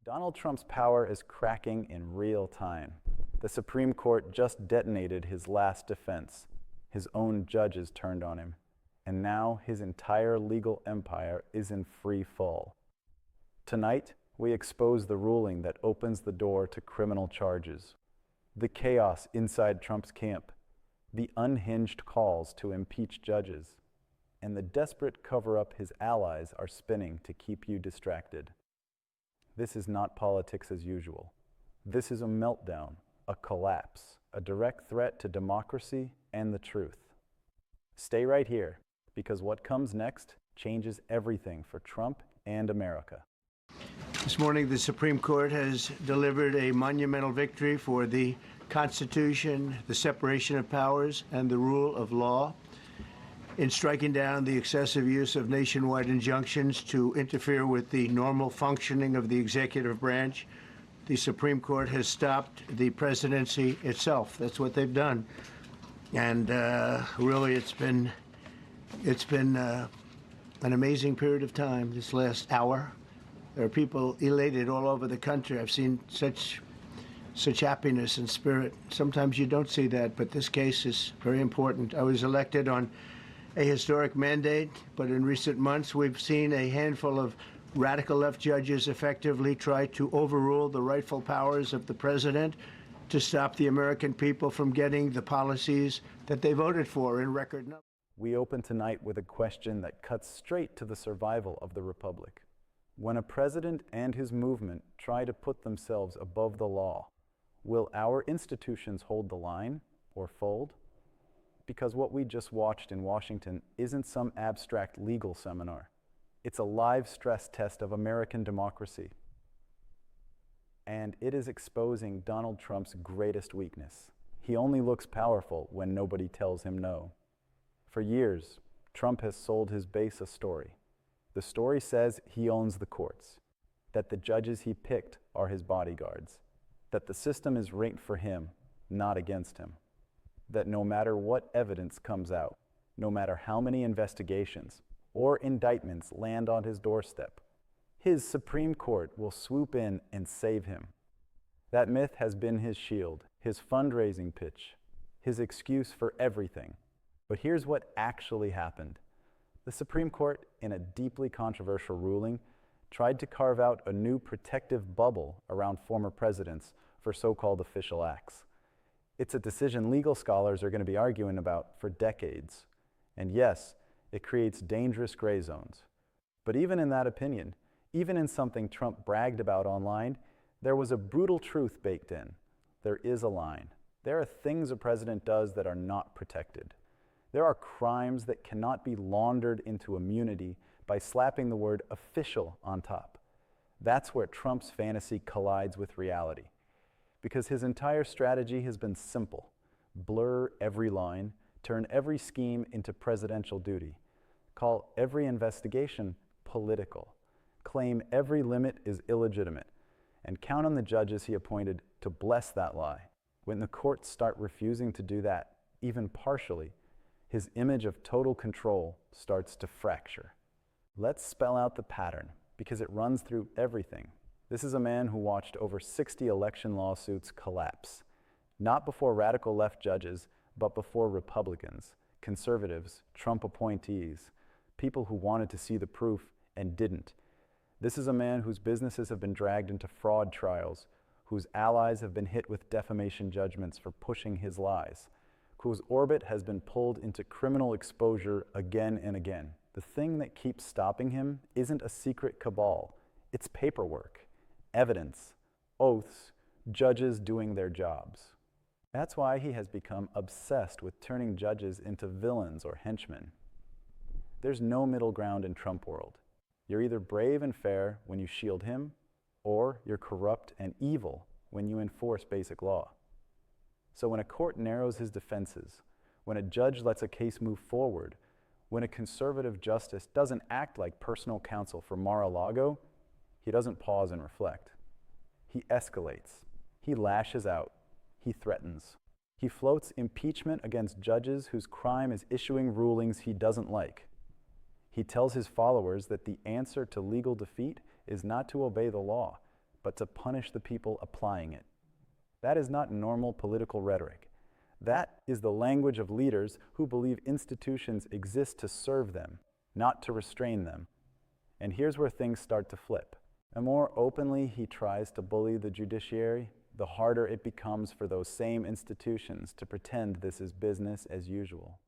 Donald Trump's power is cracking in real time. The Supreme Court just detonated his last defense. His own judges turned on him. And now his entire legal empire is in free fall. Tonight, we expose the ruling that opens the door to criminal charges, the chaos inside Trump's camp, the unhinged calls to impeach judges, and the desperate cover-up his allies are spinning to keep you distracted. This is not politics as usual. This is a meltdown, a collapse, a direct threat to democracy and the truth. Stay right here, because what comes next changes everything for Trump and America. This morning, the Supreme Court has delivered a monumental victory for the Constitution, the separation of powers, and the rule of law in striking down the excessive use of nationwide injunctions to interfere with the normal functioning of the executive branch. The Supreme Court has stopped the presidency itself. That's what they've done. And really, it's been an amazing period of time this last hour. There are people elated all over the country. I've seen such happiness and spirit. Sometimes you don't see that, but this case is very important. I was elected on a historic mandate, but in recent months we've seen a handful of radical left judges effectively try to overrule the rightful powers of the president to stop the American people from getting the policies that they voted for in record numbers. We open tonight with a question that cuts straight to the survival of the republic. When a president and his movement try to put themselves above the law, will our institutions hold the line or fold? Because what we just watched in Washington isn't some abstract legal seminar. It's a live stress test of American democracy. And it is exposing Donald Trump's greatest weakness. He only looks powerful when nobody tells him no. For years, Trump has sold his base a story. The story says he owns the courts, that the judges he picked are his bodyguards, that the system is rigged for him, not against him, that no matter what evidence comes out, no matter how many investigations or indictments land on his doorstep, his Supreme Court will swoop in and save him. That myth has been his shield, his fundraising pitch, his excuse for everything. But here's what actually happened. The Supreme Court, in a deeply controversial ruling, tried to carve out a new protective bubble around former presidents for so-called official acts. It's a decision legal scholars are going to be arguing about for decades. And yes, it creates dangerous gray zones. But even in that opinion, even in something Trump bragged about online, there was a brutal truth baked in. There is a line. There are things a president does that are not protected. There are crimes that cannot be laundered into immunity by slapping the word official on top. That's where Trump's fantasy collides with reality. Because his entire strategy has been simple. Blur every line, turn every scheme into presidential duty, call every investigation political, claim every limit is illegitimate, and count on the judges he appointed to bless that lie. When the courts start refusing to do that, even partially, his image of total control starts to fracture. Let's spell out the pattern, because it runs through everything. This is a man who watched over 60 election lawsuits collapse, not before radical left judges, but before Republicans, conservatives, Trump appointees, people who wanted to see the proof and didn't. This is a man whose businesses have been dragged into fraud trials, whose allies have been hit with defamation judgments for pushing his lies, whose orbit has been pulled into criminal exposure again and again. The thing that keeps stopping him isn't a secret cabal, it's paperwork. Evidence, oaths, judges doing their jobs. That's why he has become obsessed with turning judges into villains or henchmen. There's no middle ground in Trump world. You're either brave and fair when you shield him, or you're corrupt and evil when you enforce basic law. So when a court narrows his defenses, when a judge lets a case move forward, when a conservative justice doesn't act like personal counsel for Mar-a-Lago, he doesn't pause and reflect. He escalates. He lashes out. He threatens. He floats impeachment against judges whose crime is issuing rulings he doesn't like. He tells his followers that the answer to legal defeat is not to obey the law, but to punish the people applying it. That is not normal political rhetoric. That is the language of leaders who believe institutions exist to serve them, not to restrain them. And here's where things start to flip. The more openly he tries to bully the judiciary, the harder it becomes for those same institutions to pretend this is business as usual.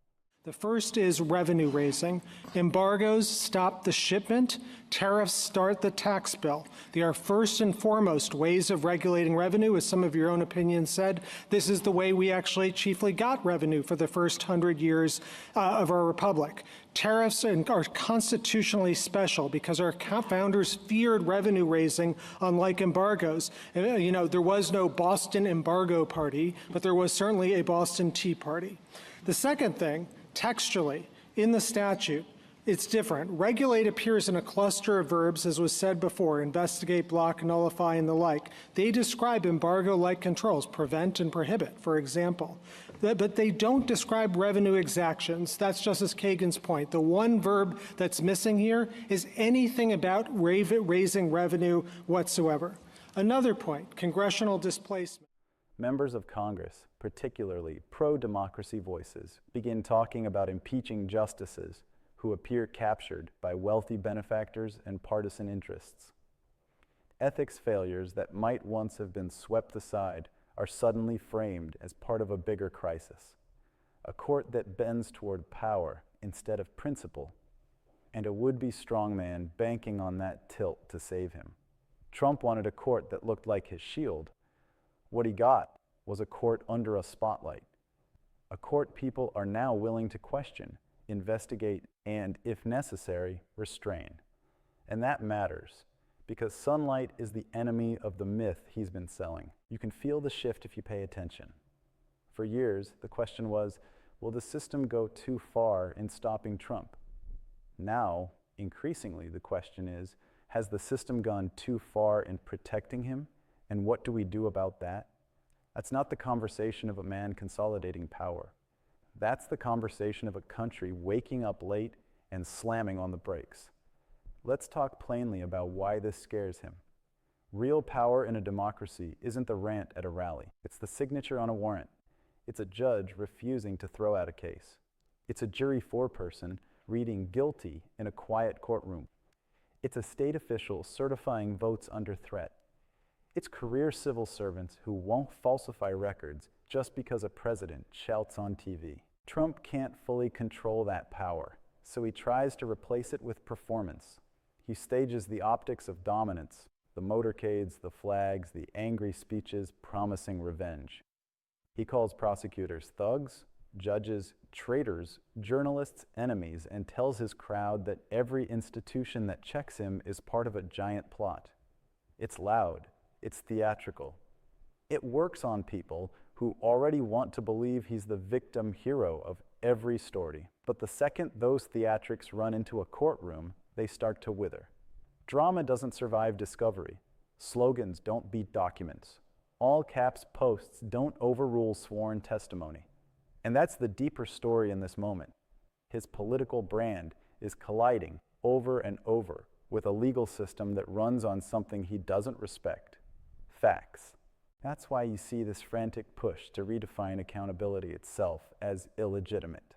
The first is revenue raising. Embargoes stop the shipment. Tariffs start the tax bill. They are first and foremost ways of regulating revenue. As some of your own opinions said, this is the way we actually chiefly got revenue for the first 100 years of our republic. Tariffs are constitutionally special because our founders feared revenue raising, unlike embargoes. You know, there was no Boston embargo party, but there was certainly a Boston Tea Party. The second thing, textually, in the statute, it's different. Regulate appears in a cluster of verbs, as was said before, investigate, block, nullify, and the like. They describe embargo-like controls, prevent and prohibit, for example. But they don't describe revenue exactions. That's Justice Kagan's point. The one verb that's missing here is anything about raising revenue whatsoever. Another point, congressional displacement. Members of Congress, particularly pro-democracy voices, begin talking about impeaching justices who appear captured by wealthy benefactors and partisan interests. Ethics failures that might once have been swept aside are suddenly framed as part of a bigger crisis. A court that bends toward power instead of principle, and a would-be strongman banking on that tilt to save him. Trump wanted a court that looked like his shield. What he got was a court under a spotlight. A court people are now willing to question, investigate, and, if necessary, restrain. And that matters, because sunlight is the enemy of the myth he's been selling. You can feel the shift if you pay attention. For years, the question was, will the system go too far in stopping Trump? Now, increasingly, the question is, has the system gone too far in protecting him? And what do we do about that? That's not the conversation of a man consolidating power. That's the conversation of a country waking up late and slamming on the brakes. Let's talk plainly about why this scares him. Real power in a democracy isn't the rant at a rally. It's the signature on a warrant. It's a judge refusing to throw out a case. It's a jury foreperson reading guilty in a quiet courtroom. It's a state official certifying votes under threat. It's career civil servants who won't falsify records just because a president shouts on TV. Trump can't fully control that power, so he tries to replace it with performance. He stages the optics of dominance, the motorcades, the flags, the angry speeches promising revenge. He calls prosecutors thugs, judges traitors, journalists enemies, and tells his crowd that every institution that checks him is part of a giant plot. It's loud. It's theatrical. It works on people who already want to believe he's the victim hero of every story. But the second those theatrics run into a courtroom, they start to wither. Drama doesn't survive discovery. Slogans don't beat documents. All caps posts don't overrule sworn testimony. And that's the deeper story in this moment. His political brand is colliding over and over with a legal system that runs on something he doesn't respect. Facts. That's why you see this frantic push to redefine accountability itself as illegitimate.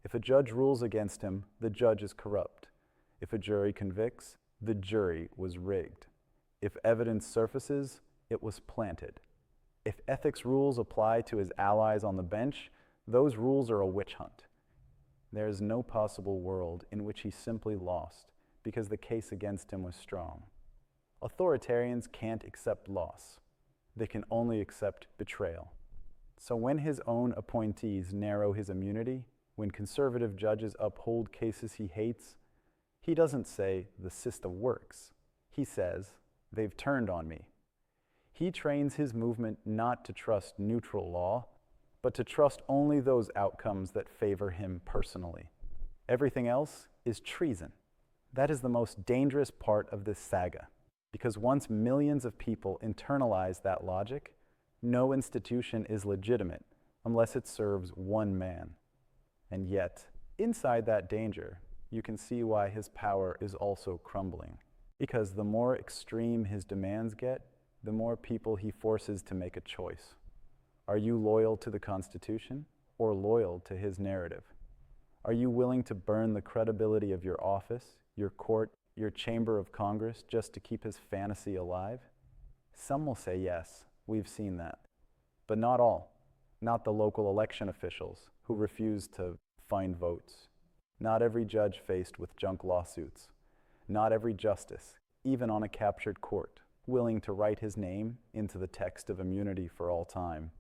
If a judge rules against him, the judge is corrupt. If a jury convicts, the jury was rigged. If evidence surfaces, it was planted. If ethics rules apply to his allies on the bench, those rules are a witch hunt. There is no possible world in which he simply lost because the case against him was strong. Authoritarians can't accept loss. They can only accept betrayal. So when his own appointees narrow his immunity, when conservative judges uphold cases he hates, he doesn't say the system works. He says, they've turned on me. He trains his movement not to trust neutral law, but to trust only those outcomes that favor him personally. Everything else is treason. That is the most dangerous part of this saga. Because once millions of people internalize that logic, no institution is legitimate unless it serves one man. And yet, inside that danger, you can see why his power is also crumbling. Because the more extreme his demands get, the more people he forces to make a choice. Are you loyal to the Constitution or loyal to his narrative? Are you willing to burn the credibility of your office, your court, your chamber of Congress just to keep his fantasy alive? Some will say yes, we've seen that. But not all. Not the local election officials who refuse to find votes. Not every judge faced with junk lawsuits. Not every justice, even on a captured court, willing to write his name into the text of immunity for all time.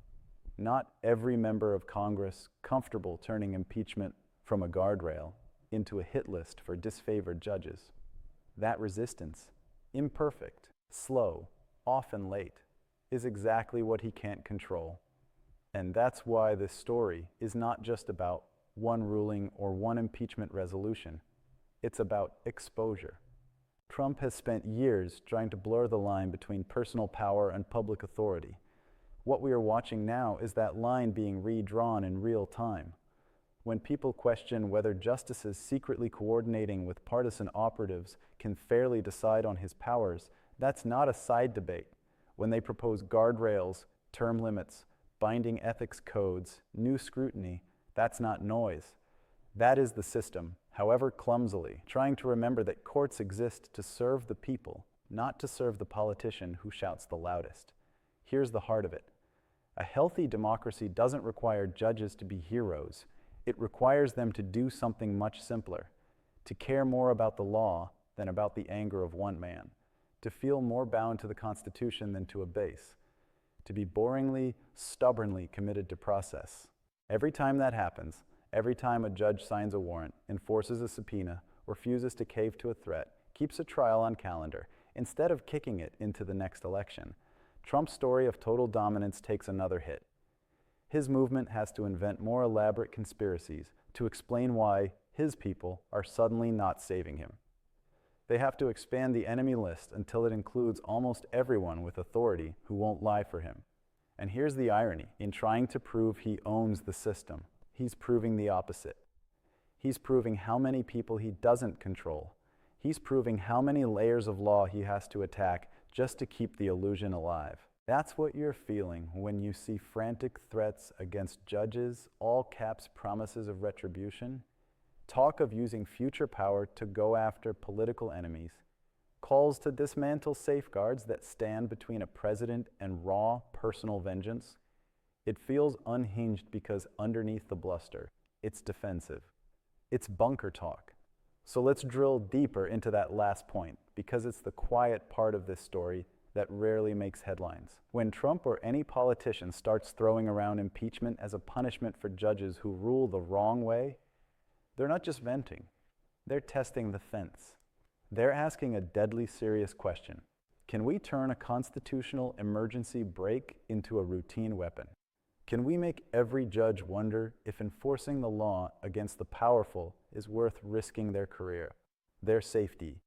Not every member of Congress comfortable turning impeachment from a guardrail into a hit list for disfavored judges. That resistance, imperfect, slow, often late, is exactly what he can't control. And that's why this story is not just about one ruling or one impeachment resolution. It's about exposure. Trump has spent years trying to blur the line between personal power and public authority. What we are watching now is that line being redrawn in real time. When people question whether justices secretly coordinating with partisan operatives can fairly decide on his powers, that's not a side debate. When they propose guardrails, term limits, binding ethics codes, new scrutiny, that's not noise. That is the system, however clumsily, trying to remember that courts exist to serve the people, not to serve the politician who shouts the loudest. Here's the heart of it. A healthy democracy doesn't require judges to be heroes. It requires them to do something much simpler, to care more about the law than about the anger of one man, to feel more bound to the Constitution than to a base, to be boringly, stubbornly committed to process. Every time that happens, every time a judge signs a warrant, enforces a subpoena, refuses to cave to a threat, keeps a trial on calendar, instead of kicking it into the next election, Trump's story of total dominance takes another hit. His movement has to invent more elaborate conspiracies to explain why his people are suddenly not saving him. They have to expand the enemy list until it includes almost everyone with authority who won't lie for him. And here's the irony. In trying to prove he owns the system, he's proving the opposite. He's proving how many people he doesn't control. He's proving how many layers of law he has to attack just to keep the illusion alive. That's what you're feeling when you see frantic threats against judges, all caps promises of retribution, talk of using future power to go after political enemies, calls to dismantle safeguards that stand between a president and raw personal vengeance. It feels unhinged because underneath the bluster, it's defensive. It's bunker talk. So let's drill deeper into that last point, because it's the quiet part of this story that rarely makes headlines. When Trump or any politician starts throwing around impeachment as a punishment for judges who rule the wrong way, they're not just venting, they're testing the fence. They're asking a deadly serious question. Can we turn a constitutional emergency brake into a routine weapon? Can we make every judge wonder if enforcing the law against the powerful is worth risking their career, their safety,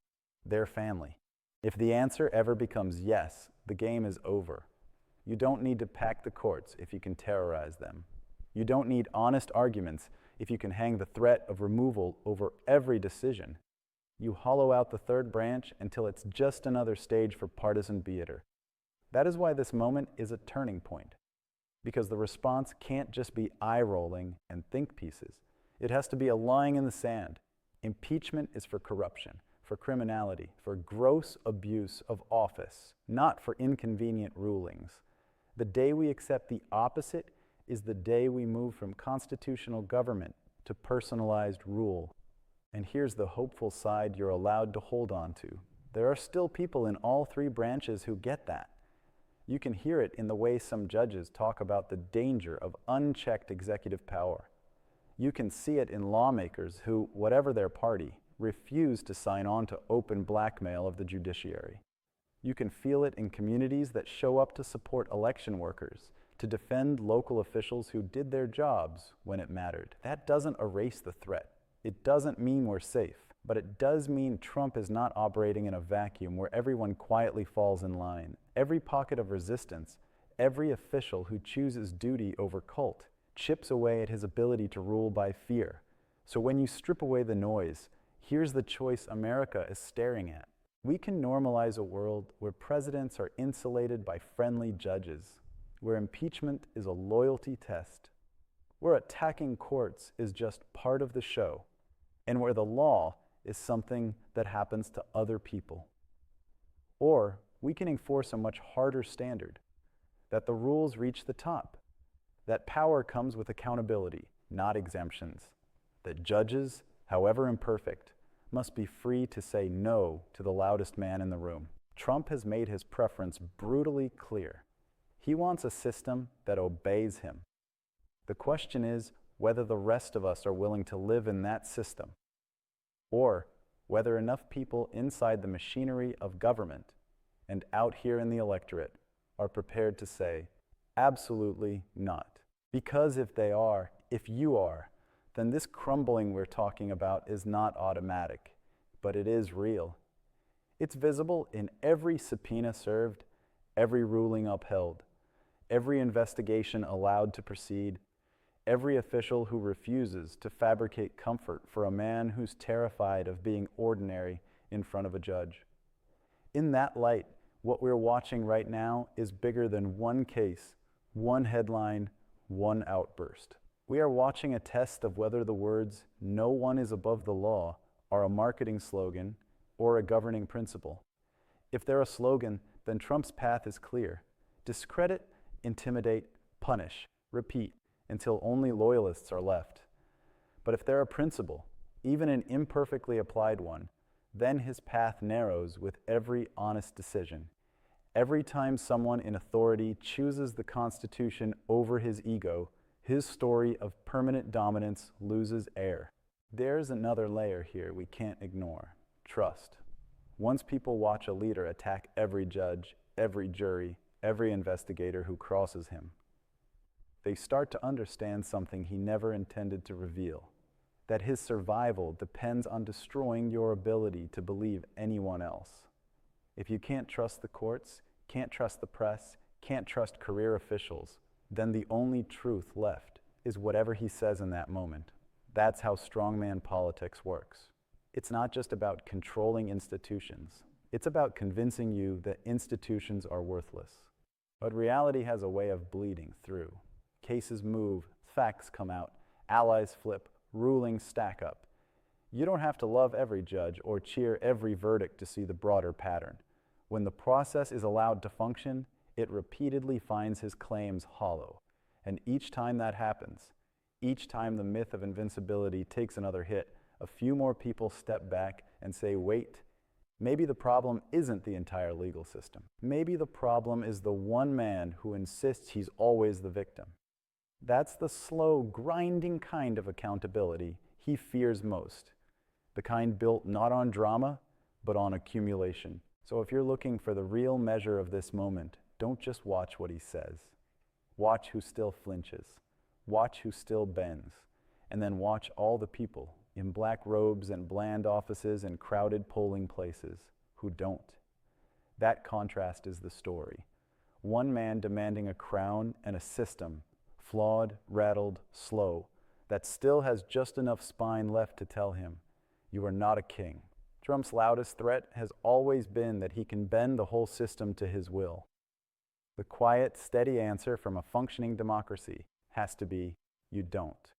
their family? If the answer ever becomes yes, the game is over. You don't need to pack the courts if you can terrorize them. You don't need honest arguments if you can hang the threat of removal over every decision. You hollow out the third branch until it's just another stage for partisan theater. That is why this moment is a turning point. Because the response can't just be eye-rolling and think pieces. It has to be a line in the sand. Impeachment is for corruption, for criminality, for gross abuse of office, not for inconvenient rulings. The day we accept the opposite is the day we move from constitutional government to personalized rule. And here's the hopeful side you're allowed to hold on to. There are still people in all three branches who get that. You can hear it in the way some judges talk about the danger of unchecked executive power. You can see it in lawmakers who, whatever their party, refuse to sign on to open blackmail of the judiciary. You can feel it in communities that show up to support election workers, to defend local officials who did their jobs when it mattered. That doesn't erase the threat. It doesn't mean we're safe, but it does mean Trump is not operating in a vacuum where everyone quietly falls in line. Every pocket of resistance, every official who chooses duty over cult, chips away at his ability to rule by fear. So when you strip away the noise, here's the choice America is staring at. We can normalize a world where presidents are insulated by friendly judges, where impeachment is a loyalty test, where attacking courts is just part of the show, and where the law is something that happens to other people. Or we can enforce a much harder standard, that the rules reach the top, that power comes with accountability, not exemptions, that judges, however imperfect, must be free to say no to the loudest man in the room. Trump has made his preference brutally clear. He wants a system that obeys him. The question is whether the rest of us are willing to live in that system, or whether enough people inside the machinery of government and out here in the electorate are prepared to say, absolutely not. Because if they are, if you are, then this crumbling we're talking about is not automatic, but it is real. It's visible in every subpoena served, every ruling upheld, every investigation allowed to proceed, every official who refuses to fabricate comfort for a man who's terrified of being ordinary in front of a judge. In that light, what we're watching right now is bigger than one case, one headline, one outburst. We are watching a test of whether the words, "No one is above the law," are a marketing slogan or a governing principle. If they're a slogan, then Trump's path is clear. Discredit, intimidate, punish, repeat, until only loyalists are left. But if they're a principle, even an imperfectly applied one, then his path narrows with every honest decision. Every time someone in authority chooses the Constitution over his ego, his story of permanent dominance loses air. There's another layer here we can't ignore: trust. Once people watch a leader attack every judge, every jury, every investigator who crosses him, they start to understand something he never intended to reveal: that his survival depends on destroying your ability to believe anyone else. If you can't trust the courts, can't trust the press, can't trust career officials, then the only truth left is whatever he says in that moment. That's how strongman politics works. It's not just about controlling institutions. It's about convincing you that institutions are worthless. But reality has a way of bleeding through. Cases move, facts come out, allies flip, rulings stack up. You don't have to love every judge or cheer every verdict to see the broader pattern. When the process is allowed to function, it repeatedly finds his claims hollow. And each time that happens, each time the myth of invincibility takes another hit, a few more people step back and say, wait, maybe the problem isn't the entire legal system. Maybe the problem is the one man who insists he's always the victim. That's the slow, grinding kind of accountability he fears most. The kind built not on drama, but on accumulation. So if you're looking for the real measure of this moment, don't just watch what he says. Watch who still flinches. Watch who still bends. And then watch all the people in black robes and bland offices and crowded polling places who don't. That contrast is the story. One man demanding a crown and a system, flawed, rattled, slow, that still has just enough spine left to tell him, you are not a king. Trump's loudest threat has always been that he can bend the whole system to his will. The quiet, steady answer from a functioning democracy has to be, you don't.